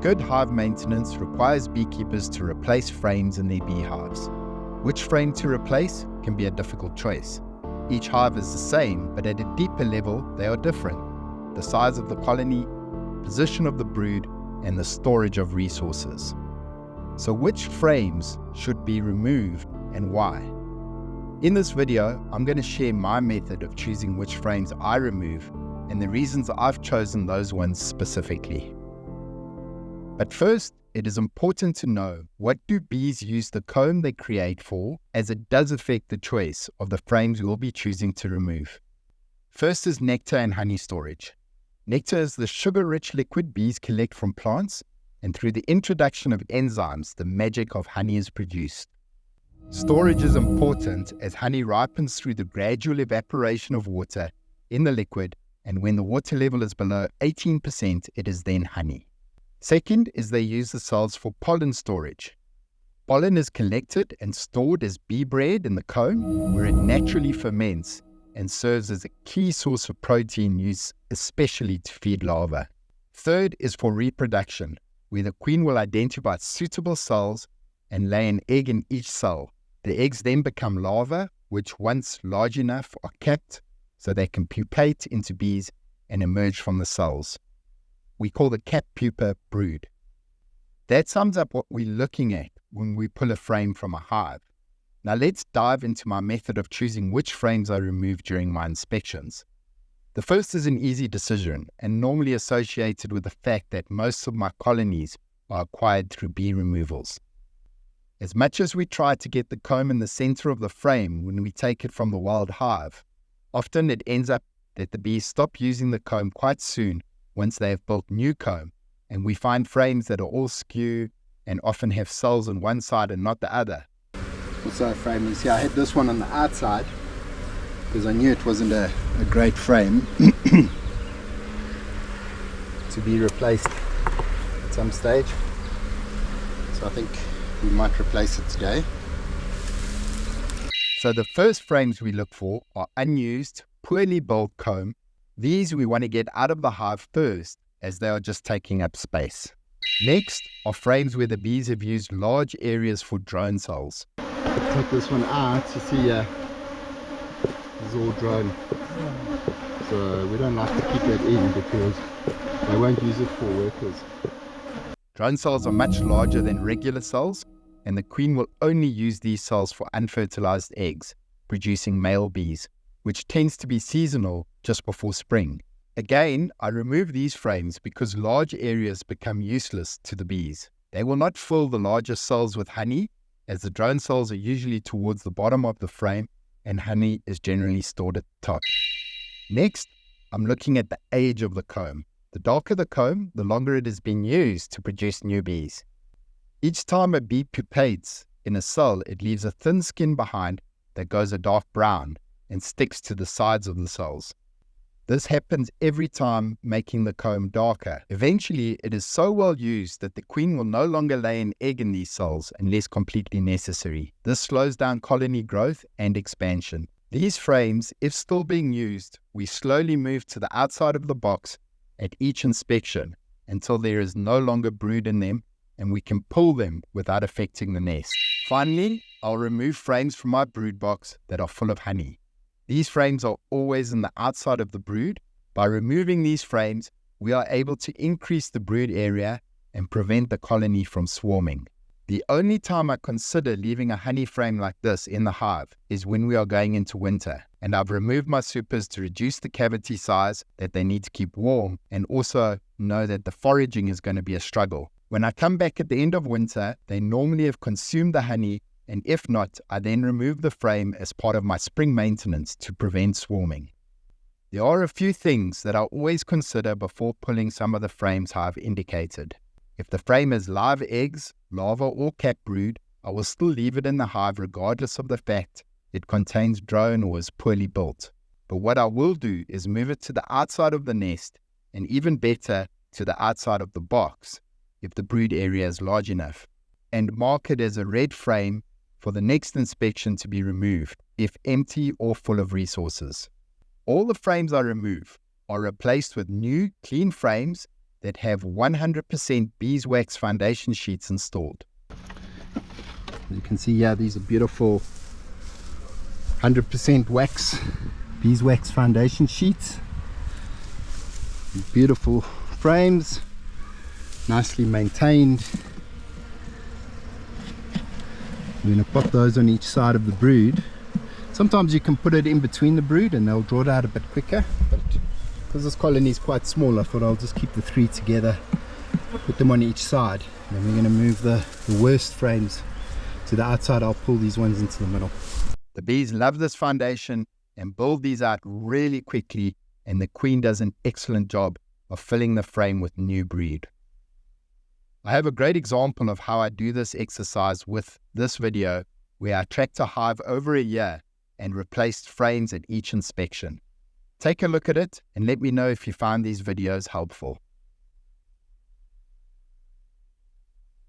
Good hive maintenance requires beekeepers to replace frames in their beehives. Which frame to replace can be a difficult choice. Each hive is the same, but at a deeper level, they are different. The size of the colony, position of the brood, and the storage of resources. So which frames should be removed and why? In this video, I'm going to share my method of choosing which frames I remove and the reasons I've chosen those ones specifically. But first, it is important to know, what do bees use the comb they create for, as it does affect the choice of the frames we'll be choosing to remove. First is nectar and honey storage. Nectar is the sugar-rich liquid bees collect from plants, and through the introduction of enzymes, the magic of honey is produced. Storage is important as honey ripens through the gradual evaporation of water in the liquid, and when the water level is below 18%, it is then honey. Second is they use the cells for pollen storage. Pollen is collected and stored as bee bread in the comb, where it naturally ferments and serves as a key source of protein used especially to feed larvae. Third is for reproduction, where the queen will identify suitable cells and lay an egg in each cell. The eggs then become larvae, which once large enough are capped so they can pupate into bees and emerge from the cells. We call the cap pupa brood. That sums up what we're looking at when we pull a frame from a hive. Now let's dive into my method of choosing which frames I remove during my inspections. The first is an easy decision and normally associated with the fact that most of my colonies are acquired through bee removals. As much as we try to get the comb in the center of the frame when we take it from the wild hive, often it ends up that the bees stop using the comb quite soon once they have built new comb, and we find frames that are all skew and often have cells on one side and not the other. Also a frame is here. I had this one on the outside because I knew it wasn't a great frame to be replaced at some stage. So I think we might replace it today. So the first frames we look for are unused, poorly built comb. These we want to get out of the hive first, as they are just taking up space. Next are frames where the bees have used large areas for drone cells. Take this one out, you see this is all drone. So we don't like to keep that in because they won't use it for workers. Drone cells are much larger than regular cells, and the queen will only use these cells for unfertilized eggs, producing male bees, which tends to be seasonal just before spring. Again, I remove these frames because large areas become useless to the bees. They will not fill the larger cells with honey, as the drone cells are usually towards the bottom of the frame and honey is generally stored at the top. Next, I'm looking at the age of the comb. The darker the comb, the longer it has been used to produce new bees. Each time a bee pupates in a cell, it leaves a thin skin behind that goes a dark brown and sticks to the sides of the cells. This happens every time, making the comb darker. Eventually, it is so well used that the queen will no longer lay an egg in these cells unless completely necessary. This slows down colony growth and expansion. These frames, if still being used, we slowly move to the outside of the box at each inspection until there is no longer brood in them and we can pull them without affecting the nest. Finally, I'll remove frames from my brood box that are full of honey. These frames are always on the outside of the brood. By removing these frames, we are able to increase the brood area and prevent the colony from swarming. The only time I consider leaving a honey frame like this in the hive is when we are going into winter, and I've removed my supers to reduce the cavity size that they need to keep warm, and also know that the foraging is going to be a struggle. When I come back at the end of winter, they normally have consumed the honey, and if not, I then remove the frame as part of my spring maintenance to prevent swarming. There are a few things that I always consider before pulling some of the frames I've indicated. If the frame has live eggs, larva or cap brood, I will still leave it in the hive regardless of the fact it contains drone or is poorly built. But what I will do is move it to the outside of the nest, and even better, to the outside of the box, if the brood area is large enough, and mark it as a red frame for the next inspection to be removed, if empty or full of resources. All the frames I remove are replaced with new, clean frames that have 100% beeswax foundation sheets installed. You can see here, these are beautiful 100% wax, beeswax foundation sheets. Beautiful frames, nicely maintained. We're going to put those on each side of the brood. Sometimes you can put it in between the brood and they'll draw it out a bit quicker, but because this colony is quite small, I thought I'll just keep the 3 together, put them on each side. And then we're going to move the worst frames to the outside. I'll pull these ones into the middle. The bees love this foundation and build these out really quickly, and the queen does an excellent job of filling the frame with new brood. I have a great example of how I do this exercise with this video, where I tracked a hive over a year and replaced frames at each inspection. Take a look at it and let me know if you found these videos helpful.